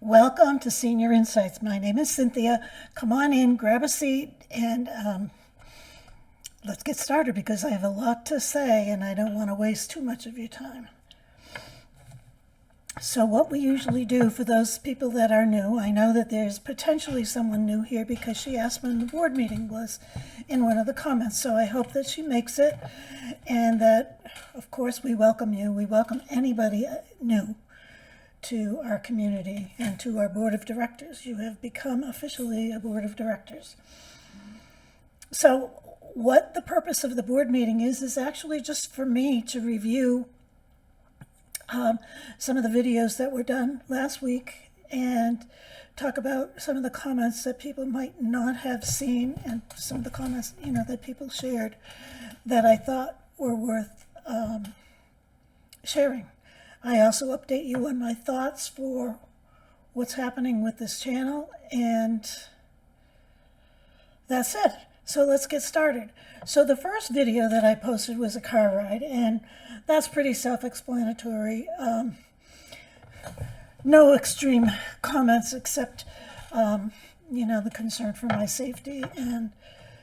Welcome to Senior Insights. My name is Cynthia. Come on in, grab a seat, and let's get started because I have a lot to say and I don't want to waste too much of your time. So what we usually do for those people that are new, I know that there's potentially someone new here because she asked when the board meeting was in one of the comments. So I hope that she makes it and that, of course, we welcome you. We welcome anybody new to our community and to our board of directors. You have become officially a board of directors. So what the purpose of the board meeting is actually just for me to review some of the videos that were done last week and talk about some of the comments that people might not have seen and some of the comments, that people shared that I thought were worth sharing. I also update you on my thoughts for what's happening with this channel, and that's it. So let's get started. So the first video that I posted was a car ride, and that's pretty self-explanatory. No extreme comments except, the concern for my safety and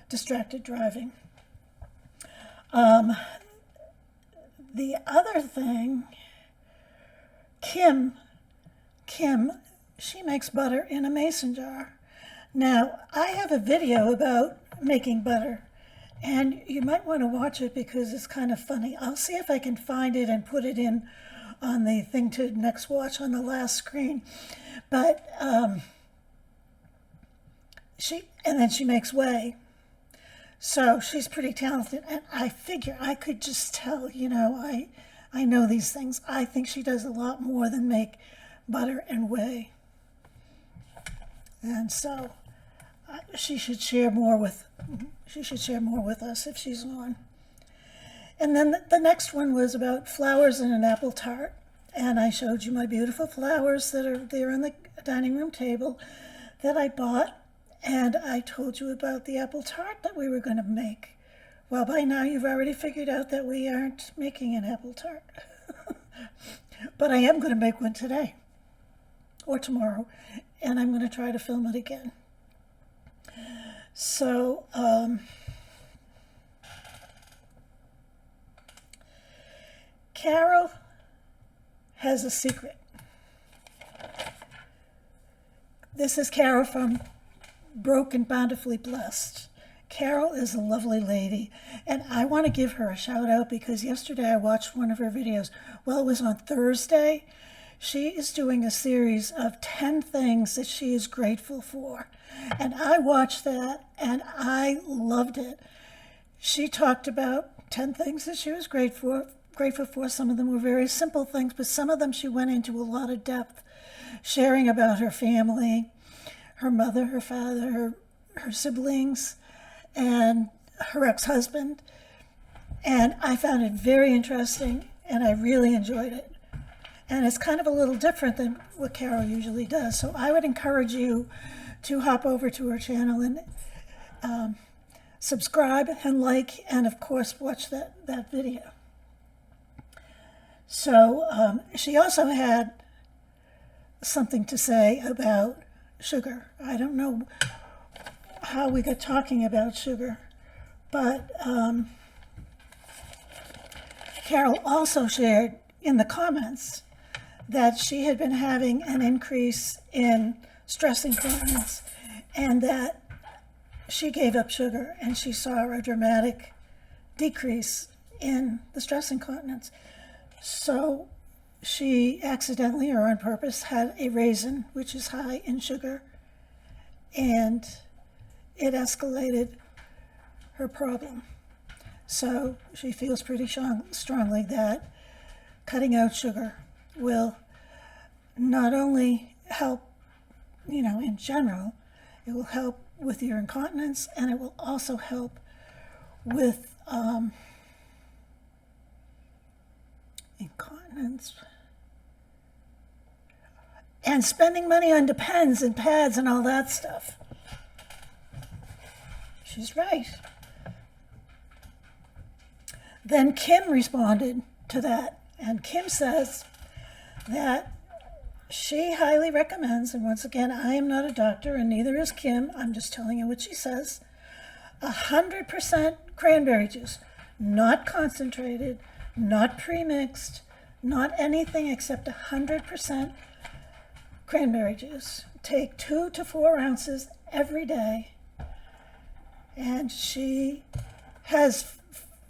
distracted driving. The other thing, Kim, she makes butter in a mason jar. Now, I have a video about making butter, and you might want to watch it because it's kind of funny. I'll see if I can find it and put it in on the thing to next watch on the last screen. But she makes whey. So she's pretty talented, and I figure I could just tell, I know these things. I think she does a lot more than make butter and whey. And so she should share more with us if she's on. And then the next one was about flowers in an apple tart. And I showed you my beautiful flowers that are there on the dining room table that I bought. And I told you about the apple tart that we were going to make. Well, by now you've already figured out that we aren't making an apple tart. But I am going to make one today or tomorrow, and I'm going to try to film it again. So, Carol has a secret. This is Carol from Broke and Bountifully Blessed. Carol is a lovely lady, and I want to give her a shout out because yesterday I watched one of her videos. Well, it was on Thursday. She is doing a series of 10 things that she is grateful for, and I watched that and I loved it. She talked about 10 things that she was grateful for. Some of them were very simple things, but some of them she went into a lot of depth, sharing about her family, her mother, her father, her siblings, and her ex-husband. And I found it very interesting, and I really enjoyed it. And it's kind of a little different than what Carol usually does. So I would encourage you to hop over to her channel and subscribe and like, and of course, watch that video. So she also had something to say about sugar. I don't know how we got talking about sugar, but Carol also shared in the comments that she had been having an increase in stress incontinence and that she gave up sugar and she saw a dramatic decrease in the stress incontinence. So she accidentally or on purpose had a raisin, which is high in sugar, and it escalated her problem. So she feels pretty strongly that cutting out sugar will not only help, in general, it will help with your incontinence, and it will also help with incontinence and spending money on Depends and pads and all that stuff. She's right. Then Kim responded to that, and Kim says that she highly recommends, and once again, I am not a doctor and neither is Kim, I'm just telling you what she says, 100% cranberry juice, not concentrated, not pre-mixed, not anything except 100% cranberry juice. Take 2 to 4 ounces every day. And she has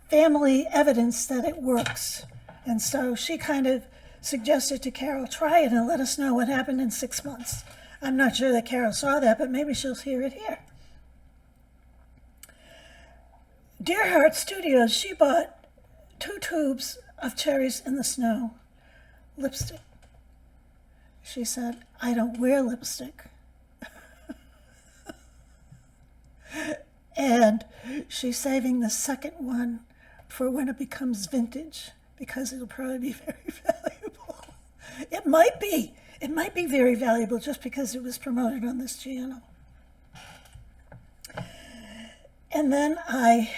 family evidence that it works. And so she kind of suggested to Carol, try it and let us know what happened in 6 months. I'm not sure that Carol saw that, but maybe she'll hear it here. Dear Heart Studios, she bought 2 tubes of Cherries in the Snow lipstick. She said, I don't wear lipstick. And she's saving the second one for when it becomes vintage, because it'll probably be very valuable. It might be very valuable just because it was promoted on this channel. And then I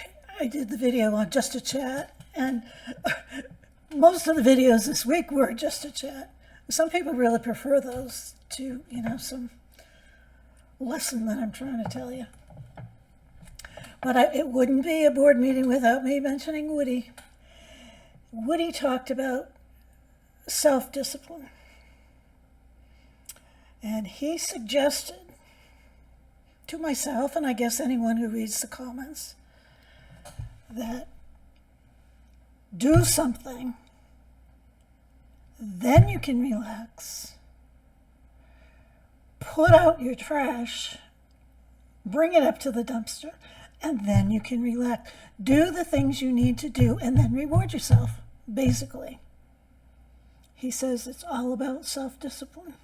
did the video on Just a Chat, and most of the videos this week were Just a Chat. Some people really prefer those to, some lesson that I'm trying to tell you. But it wouldn't be a board meeting without me mentioning Woody. Woody talked about self-discipline. And he suggested to myself, and I guess anyone who reads the comments, that do something, then you can relax. Put out your trash, bring it up to the dumpster, and then you can relax. Do the things you need to do and then reward yourself, basically. He says it's all about self-discipline.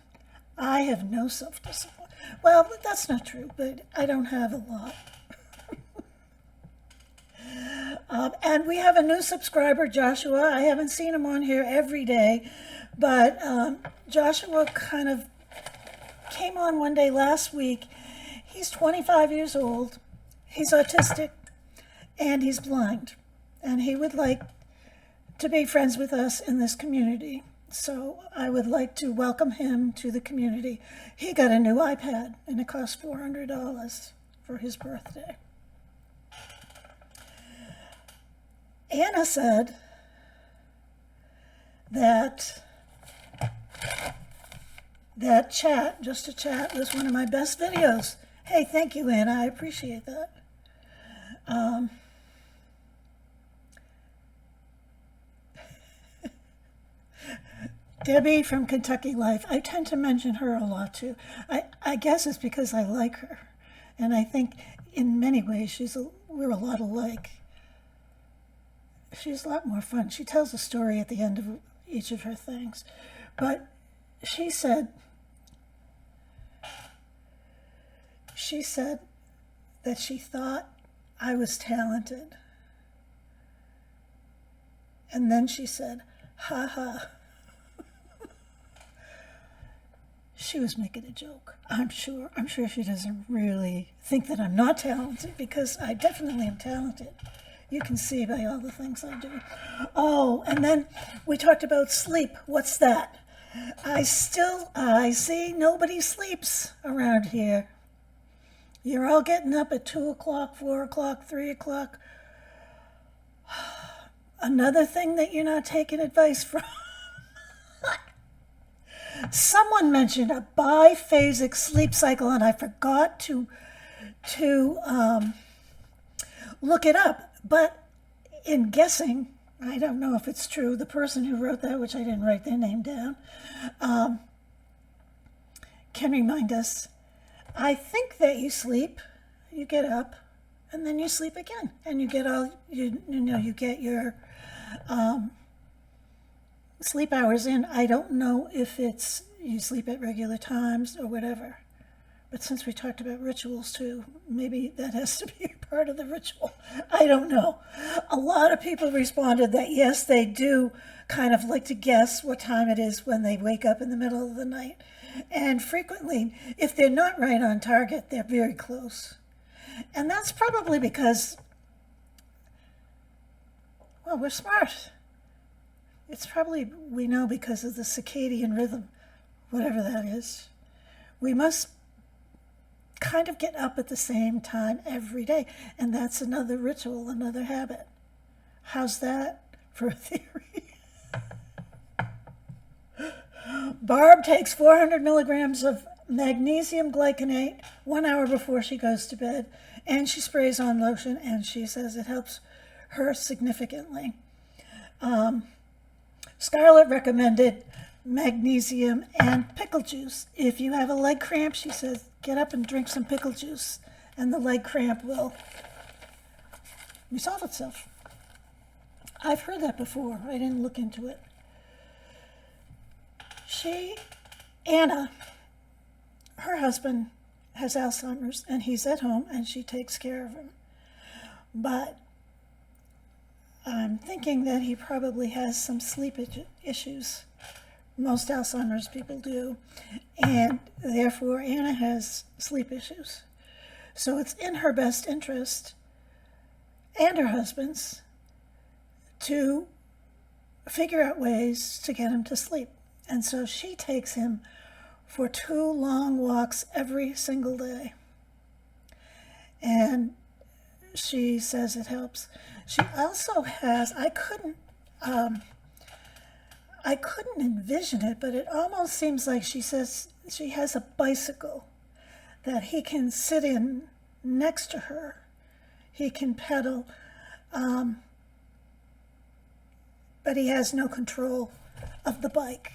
I have no self-discipline. Well, that's not true, but I don't have a lot. And we have a new subscriber, Joshua. I haven't seen him on here every day, but Joshua kind of came on one day last week. He's 25 years old. He's autistic, and he's blind, and he would like to be friends with us in this community. So I would like to welcome him to the community. He got a new iPad, and it cost $400 for his birthday. Anna said that chat, Just a Chat, was one of my best videos. Hey, thank you, Anna. I appreciate that. Debbie from Kentucky Life, I tend to mention her a lot too. I guess it's because I like her. And I think in many ways we're a lot alike. She's a lot more fun. She tells a story at the end of each of her things. But she said that she thought I was talented. And then she said, ha ha. She was making a joke. I'm sure she doesn't really think that I'm not talented, because I definitely am talented. You can see by all the things I do. Oh, and then we talked about sleep. What's that? I see nobody sleeps around here. You're all getting up at 2 o'clock, 4 o'clock, 3 o'clock. Another thing that you're not taking advice from. Someone mentioned a biphasic sleep cycle, and I forgot to look it up. But in guessing, I don't know if it's true, the person who wrote that, which I didn't write their name down, can remind us. I think that you sleep, you get up, and then you sleep again, and you get you get your sleep hours in. I don't know if it's you sleep at regular times or whatever. But since we talked about rituals too, maybe that has to be a part of the ritual. I don't know. A lot of people responded that yes, they do kind of like to guess what time it is when they wake up in the middle of the night. And frequently, if they're not right on target, they're very close. And that's probably because, well, we're smart. It's probably, we know, because of the circadian rhythm. whatever that is. We must kind of get up at the same time every day, and that's another ritual, another habit. How's that for a theory? Barb takes 400 milligrams of magnesium glycinate 1 hour before she goes to bed, and she sprays on lotion, and she says it helps her significantly. Scarlett recommended magnesium and pickle juice. If you have a leg cramp, she says, get up and drink some pickle juice, and the leg cramp will resolve itself. I've heard that before. I didn't look into it. Anna, her husband has Alzheimer's, and he's at home, and she takes care of him. But I'm thinking that he probably has some sleep issues. Most Alzheimer's people do, and therefore Anna has sleep issues. So it's in her best interest, and her husband's, to figure out ways to get him to sleep. And so she takes him for 2 long walks every single day. And she says it helps. She also has, I couldn't envision it, but it almost seems like she says she has a bicycle that he can sit in next to her. He can pedal, but he has no control of the bike.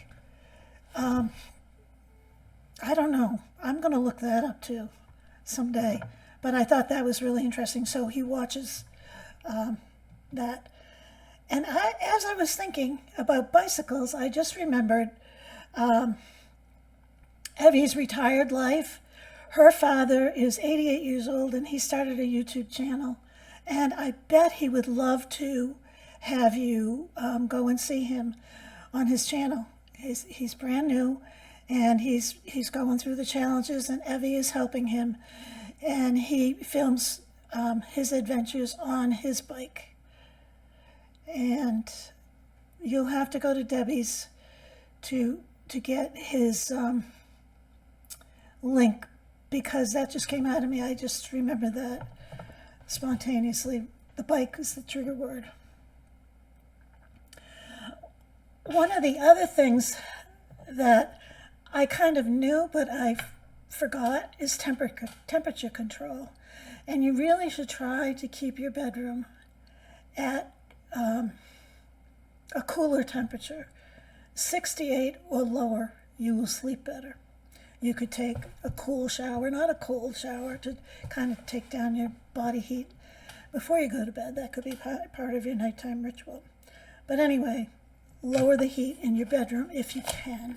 I don't know. I'm going to look that up too someday. But I thought that was really interesting. So he watches that. And as I was thinking about bicycles, I just remembered Evie's retired life. Her father is 88 years old, and he started a YouTube channel. And I bet he would love to have you go and see him on his channel. He's brand new, and he's going through the challenges, and Evie is helping him. And he films his adventures on his bike. And you'll have to go to Debbie's to get his link, because that just came out of me. I just remember that spontaneously. The bike is the trigger word. One of the other things that I kind of knew, but I forgot, is temperature control. And you really should try to keep your bedroom at a cooler temperature. 68 or lower, you will sleep better. You could take a cool shower, not a cold shower, to kind of take down your body heat before you go to bed. That could be part of your nighttime ritual. But anyway, lower the heat in your bedroom if you can.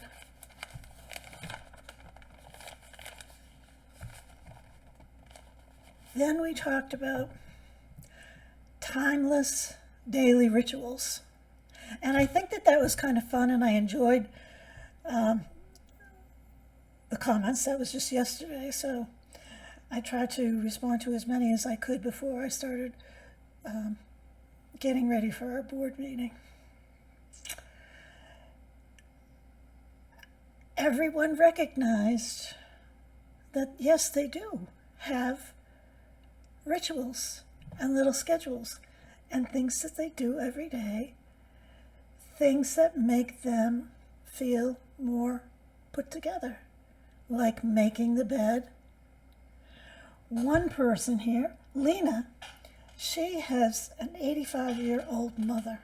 Then we talked about timeless daily rituals. And I think that was kind of fun, and I enjoyed the comments. That was just yesterday, so I tried to respond to as many as I could before I started getting ready for our board meeting. Everyone recognized that, yes, they do have rituals and little schedules and things that they do every day, things that make them feel more put together, like making the bed. One person here, Lena, she has an 85-year-old mother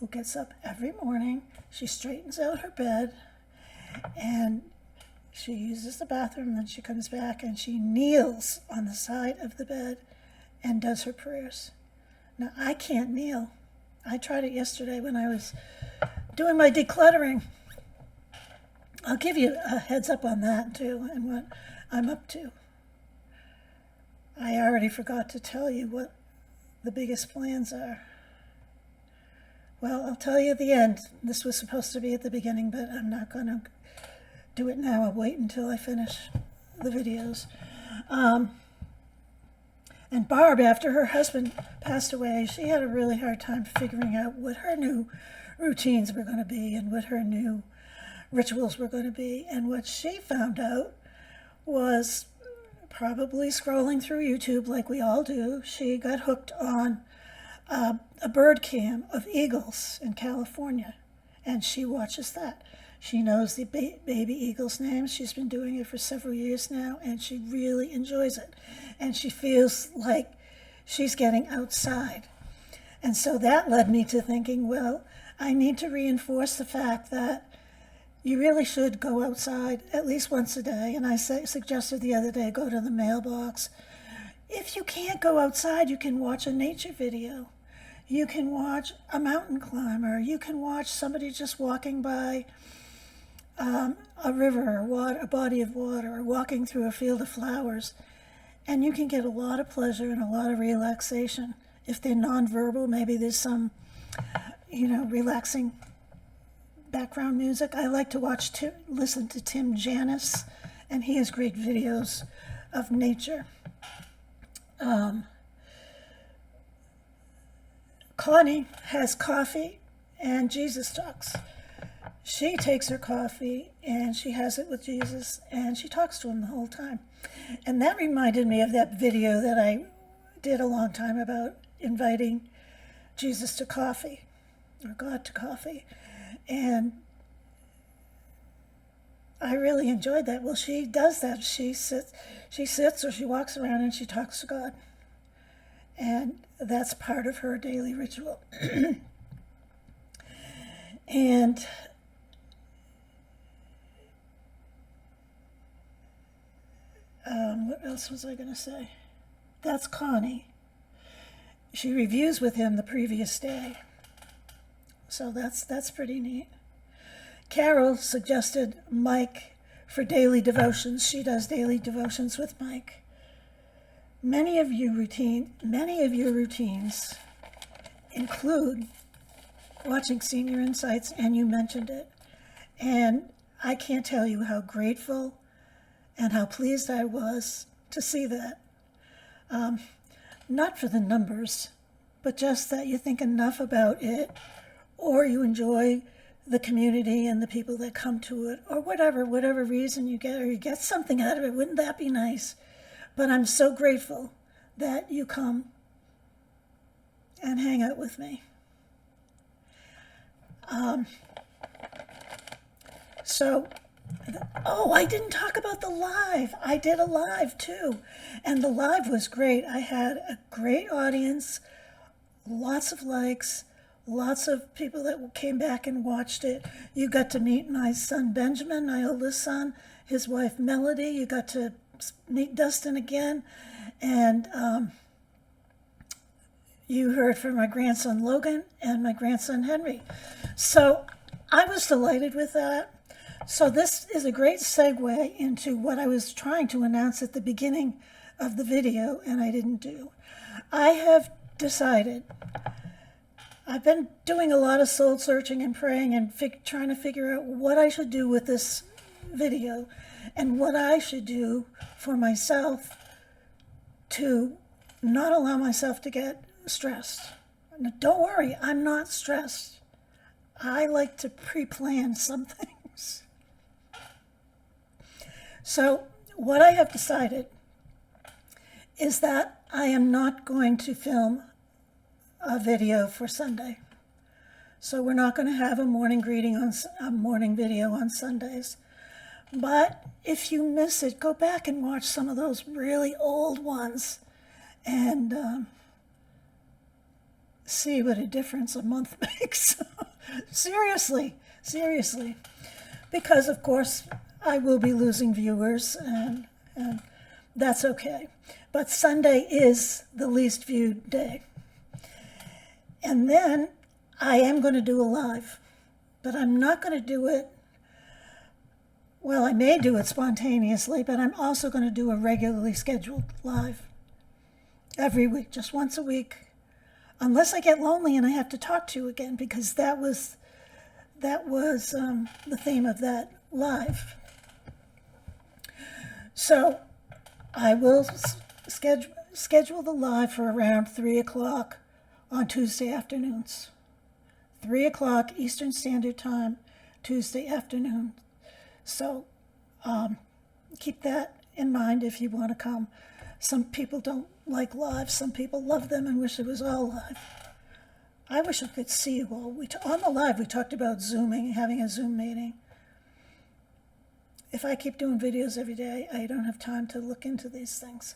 who gets up every morning. She straightens out her bed, and she uses the bathroom, then she comes back and she kneels on the side of the bed and does her prayers. Now, I can't kneel. I tried it yesterday when I was doing my decluttering. I'll give you a heads up on that too, and what I'm up to. I already forgot to tell you what the biggest plans are. Well, I'll tell you at the end. This was supposed to be at the beginning, but I'm not going to do it now. I'll wait until I finish the videos. And Barb, after her husband passed away, she had a really hard time figuring out what her new routines were going to be and what her new rituals were going to be. And what she found out was, probably scrolling through YouTube like we all do, she got hooked on a bird cam of eagles in California, and she watches that. She knows the baby eagles' names. She's been doing it for several years now, and she really enjoys it. And she feels like she's getting outside. And so that led me to thinking, well, I need to reinforce the fact that you really should go outside at least once a day. And I suggested the other day, go to the mailbox. If you can't go outside, you can watch a nature video. You can watch a mountain climber. You can watch somebody just walking by a river or a body of water, or walking through a field of flowers. And you can get a lot of pleasure and a lot of relaxation. If they're nonverbal, maybe there's some, relaxing background music. I like to listen to Tim Janis, and he has great videos of nature. Connie has coffee and Jesus talks. She takes her coffee and she has it with Jesus, and she talks to him the whole time. And that reminded me of that video that I did a long time about inviting Jesus to coffee, or God to coffee. And I really enjoyed that. Well, she does that. She sits or she walks around and she talks to God. And that's part of her daily ritual. And what else was I going to say? That's Connie. She reviews with him the previous day. So that's pretty neat. Carol suggested Mike for daily devotions. She does daily devotions with Mike. Many of your routines include watching Senior Insights, and you mentioned it. And I can't tell you how grateful and how pleased I was to see that. Not for the numbers, but just that you think enough about it, or you enjoy the community and the people that come to it, or whatever reason you get, or you get something out of it. Wouldn't that be nice? But I'm so grateful that you come and hang out with me. I didn't talk about the live. I did a live too, and the live was great. I had a great audience, lots of likes, lots of people that came back and watched it. You got to meet my son Benjamin, my oldest son, his wife Melody. You got to meet Dustin again, and you heard from my grandson Logan and my grandson Henry. So I was delighted with that. So this is a great segue into what I was trying to announce at the beginning of the video, and I didn't do. I have decided, I've been doing a lot of soul searching and praying and trying to figure out what I should do with this video and what I should do for myself to not allow myself to get stressed. Now, don't worry, I'm not stressed. I like to pre-plan some things. So what I have decided is that I am not going to film a video for Sunday. So we're not going to have a morning video on Sundays. But if you miss it, go back and watch some of those really old ones and see what a difference a month makes. Seriously. Because, of course, I will be losing viewers, and that's okay. But Sunday is the least viewed day. And then I am going to do a live, but I'm not going to do it, well, I may do it spontaneously, but I'm also going to do a regularly scheduled live every week, just once a week, unless I get lonely and I have to talk to you again, because that was the theme of that live. So I will schedule the live for around 3 o'clock on Tuesday afternoons. 3 o'clock Eastern Standard Time, Tuesday afternoon. So keep that in mind if you want to come. Some people don't like live. Some people love them and wish it was all live. I wish I could see you all. On the live, we talked about Zooming, having a Zoom meeting. If I keep doing videos every day, I don't have time to look into these things.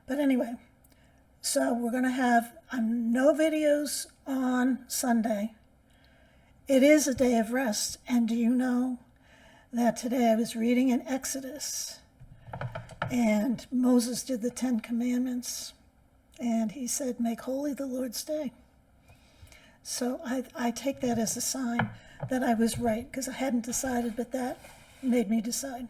But anyway, so we're going to have no videos on Sunday. It is a day of rest. And do you know that today I was reading in Exodus, and Moses did the 10 Commandments, and he said, make holy the Lord's day. So I take that as a sign that I was right, because I hadn't decided, but that made me decide.